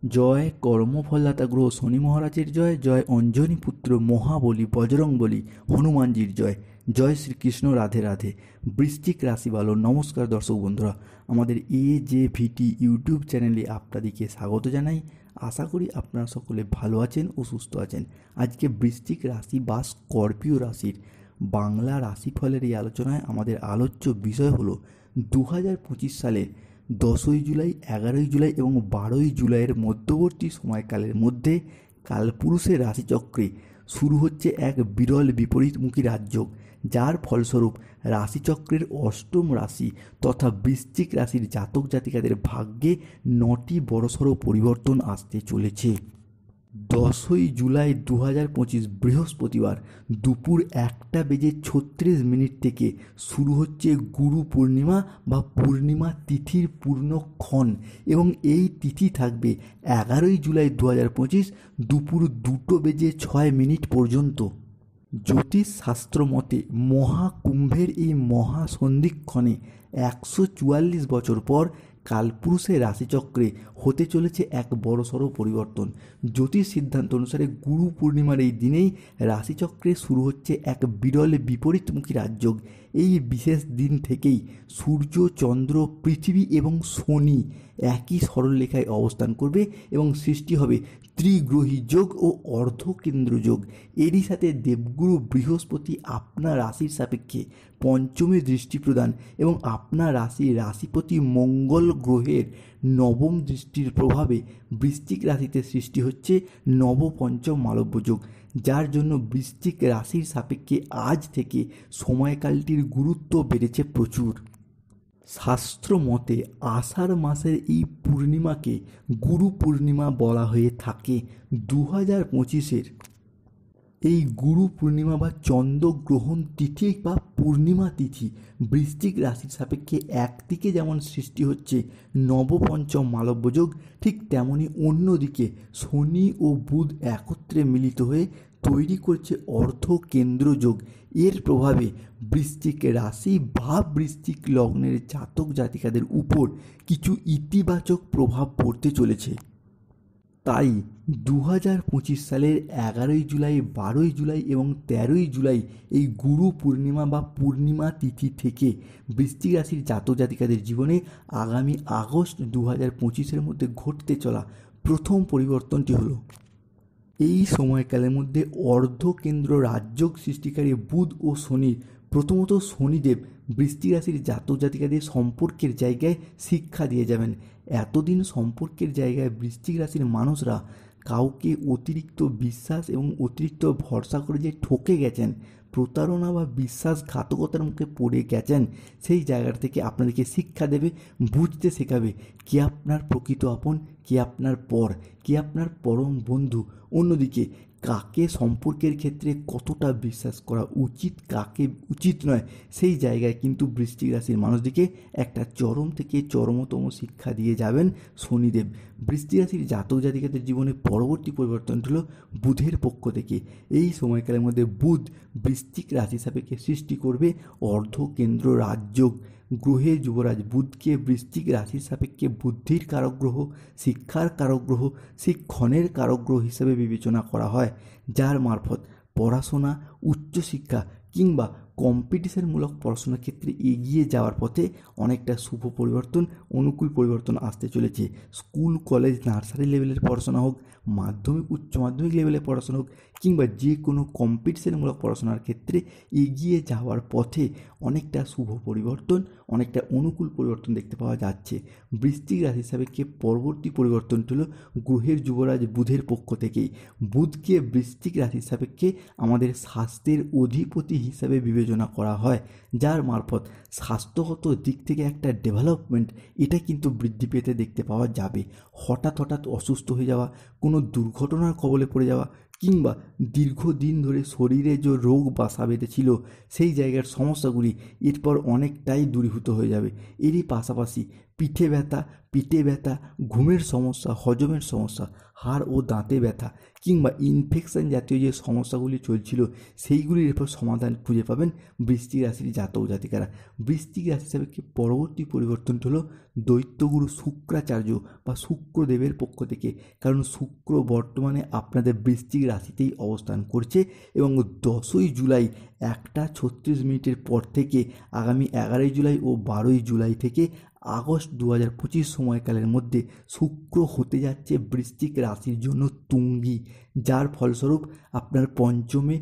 জয় কর্মফলদাতা গ্রহ শনি মহারাজের জয়, জয় অঞ্জনী পুত্র মহাবলী বজরংবলী হনুমানজির জয়, জয় শ্রীকৃষ্ণ, রাধে রাধে। বৃশ্চিক রাশি ভালো নমস্কার দর্শক বন্ধুরা, আমাদের AJVT ইউটিউব চ্যানেলে আপনাদেরকে স্বাগত জানাই। আশা করি আপনারা সকলে ভালো আছেন ও সুস্থ আছেন। আজকে বৃশ্চিক রাশি বা স্করপিও রাশির বাংলা রাশিফলের এই আলোচনায় আমাদের আলোচ্য বিষয় হলো 2025 সালের 10ই জুলাই, 11ই জুলাই এবং 12ই জুলাইয়ের মধ্যবর্তী সময়কালের মধ্যে কালপুরুষের রাশিচক্রে শুরু হচ্ছে এক বিরল বিপরীতমুখী রাজযোগ, যার ফলস্বরূপ রাশিচক্রের অষ্টম রাশি তথা বৃশ্চিক রাশির জাতক জাতিকাদের ভাগ্যে 9টি বড়সড় পরিবর্তন আসতে চলেছে। 10ই জুলাই 2025 বৃহস্পতিবার দুপুর 1:36 থেকে শুরু হচ্ছে গুরু পূর্ণিমা বা পূর্ণিমা তিথির পূর্ণক্ষণ এবং এই তিথি থাকবে 11ই জুলাই 2025 দুপুর 2:06 পর্যন্ত। জ্যোতিষ শাস্ত্র মতে মহাকুম্ভের এই মহাসন্ধিক্ষণে 144 বছর পর কালপুরুষের রাশিচক্রে হতে চলেছে এক বড়সড় পরিবর্তন। জ্যোতিষ সিদ্ধান্ত অনুসারে গুরু পূর্ণিমার এই দিনেই রাশিচক্রে শুরু হচ্ছে এক বিরল বিপরীতমুখী রাজযোগ। এই বিশেষ দিন থেকেই সূর্য, চন্দ্র, পৃথিবী এবং শনি একই সরলরেখায় অবস্থান করবে এবং সৃষ্টি হবে ত্রিগ্রহী যোগ ও অর্ধকেন্দ্র যোগ। এরই সাথে দেবগুরু বৃহস্পতি আপনার রাশির সাপেক্ষে পঞ্চমী দৃষ্টি প্রদান এবং আপনার রাশিপতি মঙ্গল গ্রহের নবম দৃষ্টির প্রভাবে বৃশ্চিক রাশিতে সৃষ্টি হচ্ছে নবপঞ্চম মালব্য যোগ, যার জন্য বৃশ্চিক রাশির সাপেক্ষে আজ থেকে সময়কালটির গুরুত্ব বেড়েছে প্রচুর। শাস্ত্র মতে আষাঢ় মাসের এই পূর্ণিমাকে গুরু পূর্ণিমা বলা হয়ে থাকে। 2025-এর এই গুরু পূর্ণিমা বা চন্দ্রগ্রহণ তিথি বা পূর্ণিমা তিথি বৃশ্চিক রাশির সাপেক্ষে একদিকে যেমন সৃষ্টি হচ্ছে নবপঞ্চম মালব্য যোগ, ঠিক তেমনি অন্যদিকে শনি ও বুধ একত্রে মিলিত হয়ে তৈরি করছে অর্ধ কেন্দ্র যোগ। এর প্রভাবে বৃশ্চিক রাশি বা বৃশ্চিক লগ্নের জাতক জাতিকাদের উপর কিছু ইতিবাচক প্রভাব পড়তে চলেছে। তাই 2025 সালের 11ই জুলাই, 12ই জুলাই এবং 13ই জুলাই এই গুরু পূর্ণিমা বা পূর্ণিমা তিথি থেকে বৃশ্চিক রাশির জাতক জাতিকাদের জীবনে আগামী আগস্ট 2025-এর মধ্যে ঘটতে চলা প্রথম পরিবর্তনটি হলো এই সময়কালের মধ্যে অর্ধকেন্দ্র রাজযোগ সৃষ্টিকারী বুধ ও শনির, প্রথমত শনিদেব বৃশ্চিক রাশির জাতক জাতিকাদের সম্পর্কের জায়গায় শিক্ষা দিয়ে যাবেন। এতদিন সম্পর্কের জায়গায় বৃশ্চিক রাশির মানুষরা কাউকে অতিরিক্ত বিশ্বাস এবং অতিরিক্ত ভরসা করে যে ঠকে গেছেন, প্রতারণা বা বিশ্বাসঘাতকতার মুখে পড়ে গেছেন, সেই জায়গাটা থেকে আপনাদেরকে শিক্ষা দেবে, বুঝতে শেখাবে কে আপনার প্রকৃত আপন, কে আপনার পর, কে আপনার পরম বন্ধু। অন্যদিকে কাকে সম্পর্কের ক্ষেত্রে কতটা বিশ্বাস করা উচিত, কাকে উচিত নয়, সেই জায়গায় কিন্তু বৃশ্চিক রাশির মানুষদিকে একটা চরম থেকে চরমতম শিক্ষা দিয়ে যাবেন শনিদেব। বৃশ্চিক রাশির জাতক জাতিকাদের জীবনে পরবর্তী পরিবর্তনটি হলো বুধের পক্ষ থেকে। এই সময়কালের মধ্যে বুধ বৃশ্চিক রাশি সাপেক্ষে সৃষ্টি করবে অর্ধকেন্দ্র রাজযোগ। গ্রহের যুবরাজ বুধকে বৃশ্চিক রাশির সাপেক্ষে বুদ্ধির কারক গ্রহ, শিক্ষার কারক গ্রহ, শিক্ষণের কারক গ্রহ হিসেবে বিবেচনা করা হয়, যার মারফত পড়াশোনা, উচ্চশিক্ষা কিংবা কম্পিটিশনমূলক পড়াশোনার ক্ষেত্রে এগিয়ে যাওয়ার পথে অনেকটা শুভ পরিবর্তন, অনুকূল পরিবর্তন আসতে চলেছে। স্কুল, কলেজ, নার্সারি লেভেলের পড়াশোনা হোক, মাধ্যমিক, উচ্চ মাধ্যমিক লেভেলের পড়াশোনা হোক কিংবা যে কোনো কম্পিটিশনমূলক পড়াশোনার ক্ষেত্রে এগিয়ে যাওয়ার পথে অনেকটা শুভ পরিবর্তন, অনেকটা অনুকূল পরিবর্তন দেখতে পাওয়া যাচ্ছে। বৃশ্চিক রাশি সাপেক্ষে পরবর্তী পরিবর্তনটি হলো গ্রহের যুবরাজ বুধের পক্ষ থেকেই। বুধকে বৃশ্চিক রাশির সাপেক্ষে আমাদের স্বাস্থ্যের অধিপতি হিসাবে বিবেচনা করা হয়, যার মারফত স্বাস্থ্যগত দিক থেকে একটা ডেভেলপমেন্ট এটা কিন্তু বৃদ্ধি পেতে দেখতে পাওয়া যাবে। হঠাৎ অসুস্থ হয়ে যাওয়া, কোনো দুর্ঘটনার কবলে পড়ে যাওয়া কিংবা দীর্ঘদিন ধরে শরীরে যে রোগ বাসা বেঁধেছিল সেই জায়গার সমস্যাগুলি এরপর অনেকটাই দূরীভূত হয়ে যাবে। এরই পাশাপাশি পিঠে ব্যথা, ঘুমের সমস্যা, হজমের সমস্যা, হাড় ও দাঁতে ব্যথা কিংবা ইনফেকশন জাতীয় যে সমস্যাগুলি চলছিল সেইগুলির এরপর সমাধান খুঁজে পাবেন বৃশ্চিক রাশির জাতক জাতিকারা। বৃশ্চিক রাশি সাপেক্ষে পরবর্তী পরিবর্তনটি হলো দৈত্যগুরু শুক্রাচার্য বা শুক্রদেবের পক্ষ থেকে, কারণ শুক্র বর্তমানে আপনাদের বৃশ্চিক রাশিতেই অবস্থান করছে এবং 10ই জুলাই 1:36 পর থেকে আগামী 11ই জুলাই ও 12ই জুলাই থেকে আগস্ট 2025 সময়কালের মধ্যে শুক্র হতে যাচ্ছে বৃশ্চিক রাশির জন্য তুঙ্গি, যার ফলস্বরূপ আপনার পঞ্চমে,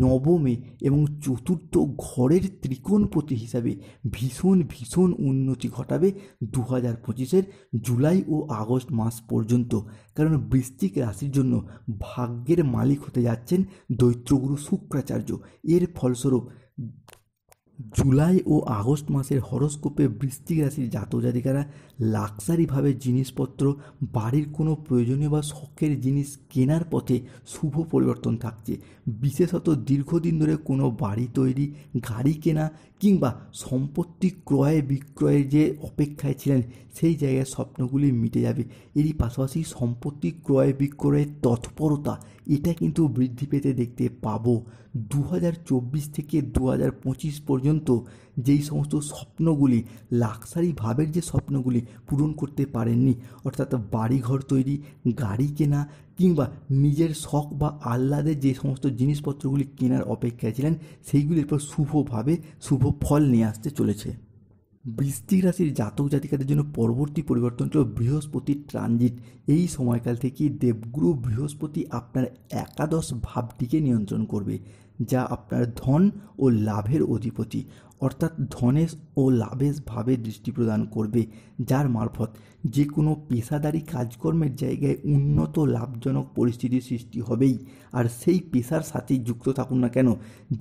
নবমে এবং চতুর্থ ঘরের ত্রিকোণপতি হিসাবে ভীষণ উন্নতি ঘটাবে 2025-এর জুলাই ও আগস্ট মাস পর্যন্ত। কারণ বৃশ্চিক রাশির জন্য ভাগ্যের মালিক হতে যাচ্ছেন দৈত্যগুরু শুক্রাচার্য। এর ফলস্বরূপ জুলাই ও আগস্ট মাসের হরোস্কোপে বৃশ্চিক রাশির জাতক জাতিকারা লাক্সারিভাবে জিনিসপত্র, বাড়ির কোনো প্রয়োজনীয় বা শখের জিনিস কেনার পথে শুভ পরিবর্তন থাকছে। বিশেষত দীর্ঘদিন ধরে কোনো বাড়ি তৈরি, গাড়ি কেনা কিংবা সম্পত্তি ক্রয় বিক্রয়ের যে অপেক্ষায় ছিলেন সেই জায়গায় স্বপ্নগুলি মিটে যাবে। এরই পাশাপাশি সম্পত্তি ক্রয় বিক্রয়ের তৎপরতা এটা কিন্তু বৃদ্ধি পেতে দেখতে পাবো। 2024 থেকে 2025 পর্যন্ত যেই সমস্ত স্বপ্নগুলি, লাক্সারি ভাবের যে স্বপ্নগুলি পূরণ করতে পারেননি, অর্থাৎ বাড়িঘর তৈরি, গাড়ি কেনা কিংবা নিজের শখ বা আহ্লাদের যে সমস্ত জিনিসপত্রগুলি কেনার অপেক্ষায় ছিলেন সেইগুলির পর শুভভাবে শুভ ফল নিয়ে আসতে চলেছে। বৃশ্চিক রাশির জাতক জাতিকাদের জন্য পরবর্তী পরিবর্তন হল বৃহস্পতির ট্রানজিট। এই সময়কাল থেকে দেবগুরু বৃহস্পতি আপনার একাদশ ভাবটিকে নিয়ন্ত্রণ করবে, যা আপনার ধন ও লাভের অধিপতি, অর্থাৎ ধনেশ ও লাভেশ ভাবে দৃষ্টি প্রদান করবে, যার মারফত যে কোনো পেশাদারি কাজকর্মের জায়গায় উন্নত লাভজনক পরিস্থিতির সৃষ্টি হবেই। আর সেই পেশার সাথেই যুক্ত থাকুন না কেন,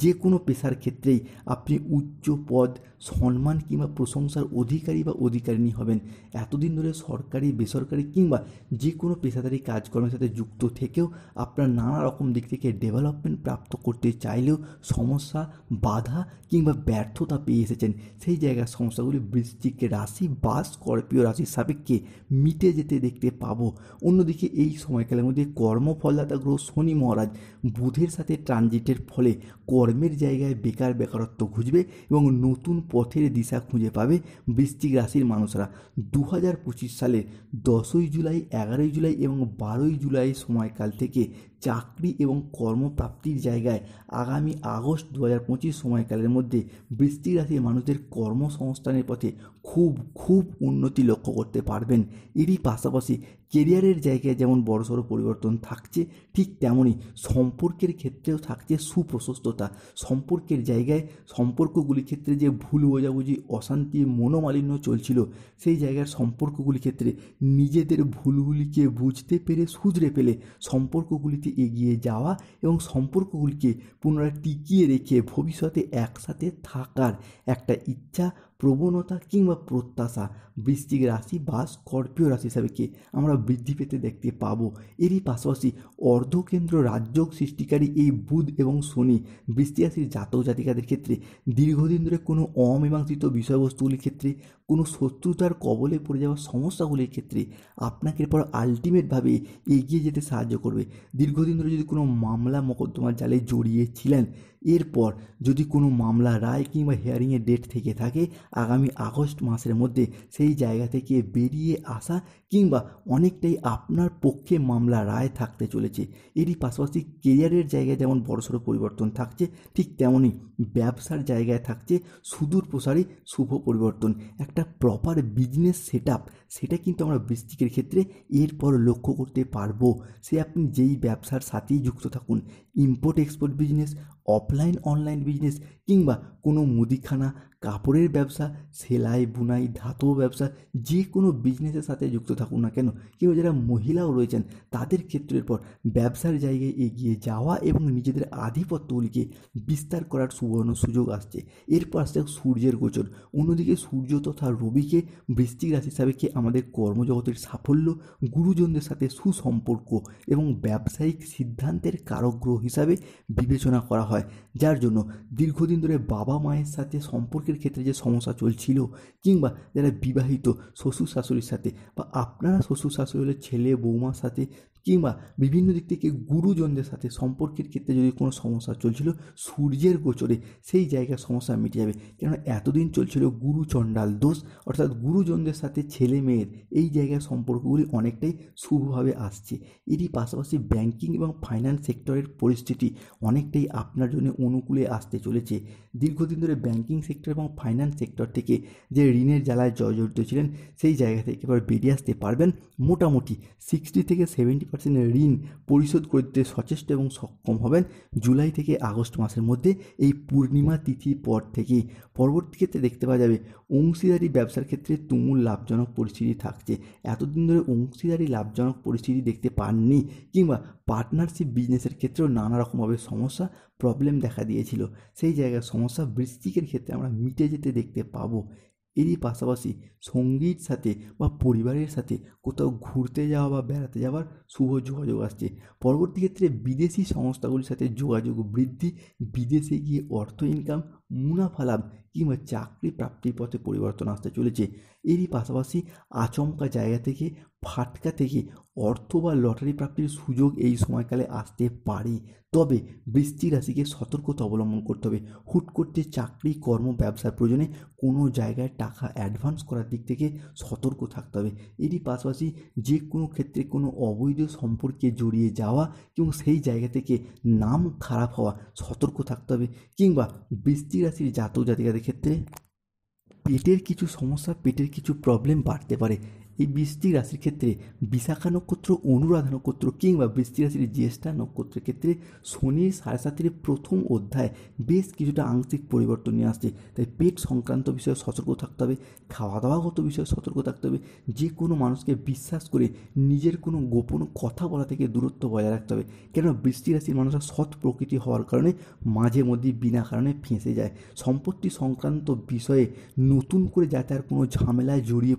যে কোনো পেশার ক্ষেত্রেই আপনি উচ্চ পদ, সম্মান কিংবা প্রশংসার অধিকারী বা অধিকারিণী হবেন। এতদিন ধরে সরকারি, বেসরকারি কিংবা যে কোনো পেশাদারি কাজকর্মের সাথে যুক্ত থেকেও আপনার নানা রকম দিক থেকে ডেভেলপমেন্ট প্রাপ্ত করতে চাইলেও সমস্যা, বাধা কিংবা ব্যর্থতা পেয়ে এসেছেন। সেই জায়গার সমস্যাগুলি বৃশ্চিক রাশি বা স্করপিও রাশির সাপেক্ষে মিটে যেতে দেখতে পাবো। অন্যদিকে এই সময়কালের মধ্যে কর্মফলদাতা গ্রহ শনি মহারাজ বুধের সাথে ট্রানজিটের ফলে কর্মের জায়গায় বেকারত্ব ঘুচবে এবং নতুন পথের দিশা খুঁজে পাবে বৃশ্চিক রাশির মানুষরা। 2025 সালে 10ই জুলাই, 11ই জুলাই এবং 12ই জুলাই সময়কাল থেকে চাকরি এবং কর্মপ্রাপ্তির জায়গায় আগামী আগস্ট 2025 সময়কালের মধ্যে বৃশ্চিক রাশির মানুষদের কর্মসংস্থানের পথে খুব উন্নতি লক্ষ্য করতে পারবেন। এরই পাশাপাশি কেরিয়ারের জায়গায় যেমন বড়সড় পরিবর্তন থাকছে, ঠিক তেমনই সম্পর্কের ক্ষেত্রেও থাকছে সুপ্রশস্ততা। সম্পর্কের জায়গায়, সম্পর্কগুলির ক্ষেত্রে যে ভুল বোঝাবুঝি, অশান্তি, মনোমালিন্য চলছিল, সেই জায়গার সম্পর্কগুলির ক্ষেত্রে নিজেদের ভুলগুলিকে বুঝতে পেরে শুধরে ফেলে সম্পর্কগুলিতে এগিয়ে যাওয়া এবং সম্পর্কগুলিকে পুনরায় টিকিয়ে রেখে ভবিষ্যতে একসাথে থাকার একটা ইচ্ছা, প্রবণতা কিংবা প্রত্যাশা বৃশ্চিক রাশি বা স্করপিও রাশি হিসাবে আমরা বৃদ্ধি পেতে দেখতে পাবো। এরই পাশাপাশি অর্ধকেন্দ্র রাজযোগ সৃষ্টিকারী এই বুধ এবং শনি বৃশ্চিক রাশির জাতক জাতিকাদের ক্ষেত্রে দীর্ঘদিন ধরে কোনো অমীমাংসিত বিষয়বস্তুগুলির ক্ষেত্রে, কোনো শত্রুতার কবলে পড়ে যাওয়া সমস্যাগুলির ক্ষেত্রে আপনাকে এরপর আলটিমেটভাবে এগিয়ে যেতে সাহায্য করবে। দীর্ঘদিন ধরে যদি কোনো মামলা মোকদ্দমার জালে জড়িয়েছিলেন, এরপর যদি কোনো মামলা রায় কিংবা হিয়ারিংয়ের ডেট থেকে থাকে, আগামী আগস্ট মাসের মধ্যে সেই জায়গা থেকে বেরিয়ে আসা কিংবা অনেকটাই আপনার পক্ষে মামলা রায় থাকতে চলেছে। এরই পাশাপাশি কেরিয়ারের জায়গায় যেমন বড়সড় পরিবর্তন থাকছে, ঠিক তেমনই ব্যবসার জায়গায় থাকছে সুদূর প্রসারী শুভ পরিবর্তন। একটা প্রপার বিজনেস সেটআপ, সেটা কিন্তু আমরা বৃশ্চিকের ক্ষেত্রে এরপর লক্ষ্য করতে পারবো। সে আপনি যেই ব্যবসার সাথেই যুক্ত থাকুন, import export business, offline online business কিংবা কোনো মুদিখানা, কাপড়ের ব্যবসা, সেলাই বুনাই, ধাতব ব্যবসা, যে কোনো বিজনেসের সাথে যুক্ত থাকুন না কেন, কিংবা যারা মহিলাও রয়েছেন তাদের ক্ষেত্রের পর ব্যবসার জায়গায় এগিয়ে যাওয়া এবং নিজেদের আধিপত্যগুলিকে বিস্তার করার সুবর্ণ সুযোগ আসছে। এরপর আসছে সূর্যের গোচর। অন্যদিকে সূর্য তথা রবিকে বৃশ্চিক রাশি সাপেক্ষে আমাদের কর্মজগতের সাফল্য, গুরুজনদের সাথে সুসম্পর্ক এবং ব্যবসায়িক সিদ্ধান্তের কারক গ্রহ হিসাবে বিবেচনা করা হয়, যার জন্য দীর্ঘদিন ধরে বাবা মায়ের সাথে সম্পর্কের ক্ষেত্রে যে সমস্যা চলছিল, কিংবা যারা বিবাহিত শ্বশুর শাশুড়ির সাথে, বা আপনারা শ্বশুর শাশুড়ি হলে ছেলে বৌমার সাথে কিংবা বিভিন্ন দিক থেকে গুরুজনদের সাথে সম্পর্কের ক্ষেত্রে যদি কোনো সমস্যা চলছিল সূর্যের গোচরে সেই জায়গার সমস্যা মিটে যাবে। কেননা এতদিন চলছিল গুরু চণ্ডাল দোষ, অর্থাৎ গুরুজনদের সাথে ছেলে মেয়ের এই জায়গার সম্পর্কগুলি অনেকটাই শুভভাবে আসছে। এরই পাশাপাশি ব্যাংকিং এবং ফাইন্যান্স সেক্টরের পরিস্থিতি অনেকটাই আপনার জন্য অনুকূলে আসতে চলেছে। দীর্ঘদিন ধরে ব্যাংকিং সেক্টর এবং ফাইন্যান্স সেক্টর থেকে যে ঋণের জ্বালায় জর্জরিত ছিলেন সেই জায়গা থেকে এবার বেরিয়ে আসতে পারবেন। মোটামুটি 60 থেকে 70% ঋণ পরিশোধ করতে সচেষ্ট এবং সক্ষম হবেন জুলাই থেকে আগস্ট মাসের মধ্যে, এই পূর্ণিমা তিথির পর থেকেই। পরবর্তী ক্ষেত্রে দেখতে পাওয়া যাবে অংশীদারি ব্যবসার ক্ষেত্রে তুমুল লাভজনক পরিস্থিতি থাকছে। এতদিন ধরে অংশীদারি লাভজনক পরিস্থিতি দেখতে পাননি, কিংবা পার্টনারশিপ বিজনেসের ক্ষেত্রেও নানা রকমভাবে সমস্যা প্রবলেম দেখা দিয়েছিল, সেই জায়গার সমস্যা বৃশ্চিকের ক্ষেত্রে আমরা মিটে যেতে দেখতে পাবো। এরই পাশাপাশি সঙ্গীর সাথে বা পরিবারের সাথে কোথাও ঘুরতে যাওয়া বা বেড়াতে যাওয়ার শুভ যোগাযোগ আসছে। পরবর্তী ক্ষেত্রে বিদেশি সংস্থাগুলির সাথে যোগাযোগ বৃদ্ধি, বিদেশে গিয়ে অর্থ ইনকাম, মুনাফা লাভ কিংবা চাকরি প্রাপ্তির পথে পরিবর্তন আসতে চলেছে। এরই পাশাপাশি আচমকা জায়গা থেকে, ফাটকা থেকে অর্থ বা লটারি প্রাপ্তির সুযোগ এই সময়কালে আসতে পারে। তবে বৃশ্চিক রাশিকে সতর্কতা অবলম্বন করতে হবে। হুট করতে চাকরি, কর্ম, ব্যবসার প্রয়োজনে কোনো জায়গায় টাকা অ্যাডভান্স করার দিক থেকে সতর্ক থাকতে হবে। এরই পাশাপাশি যে কোনো ক্ষেত্রে কোনো অবৈধ সম্পর্কে জড়িয়ে যাওয়া এবং সেই জায়গা থেকে নাম খারাপ হওয়া সতর্ক থাকতে হবে। কিংবা বৃশ্চিক রাশির জাতক জাতিকাদের ক্ষেত্রে পেটের কিছু সমস্যা, পেটের কিছু প্রবলেম বাড়তে পারে। এই বৃশ্চিক রাশির ক্ষেত্রে বিশাখা নক্ষত্র, অনুরাধা নক্ষত্র কিংবা বৃশ্চিক রাশির জ্যেষ্ঠা নক্ষত্রের ক্ষেত্রে শনির 7.5 প্রথম অধ্যায় বেশ কিছুটা আংশিক পরিবর্তন নিয়ে আসছে। তাই পেট সংক্রান্ত বিষয়ে সতর্ক থাকতে হবে, খাওয়া দাওয়াগত বিষয়ে সতর্ক থাকতে হবে। যে কোনো মানুষকে বিশ্বাস করে নিজের কোনো গোপন কথা বলা থেকে দূরত্ব বজায় রাখতে হবে। কেননা বৃশ্চিক রাশির মানুষরা সৎ প্রকৃতি হওয়ার কারণে মাঝে মধ্যে বিনা কারণে ফেঁসে যায়। সম্পত্তি সংক্রান্ত বিষয়ে নতুন করে যাতে আর কোনো ঝামেলায় জড়িয়ে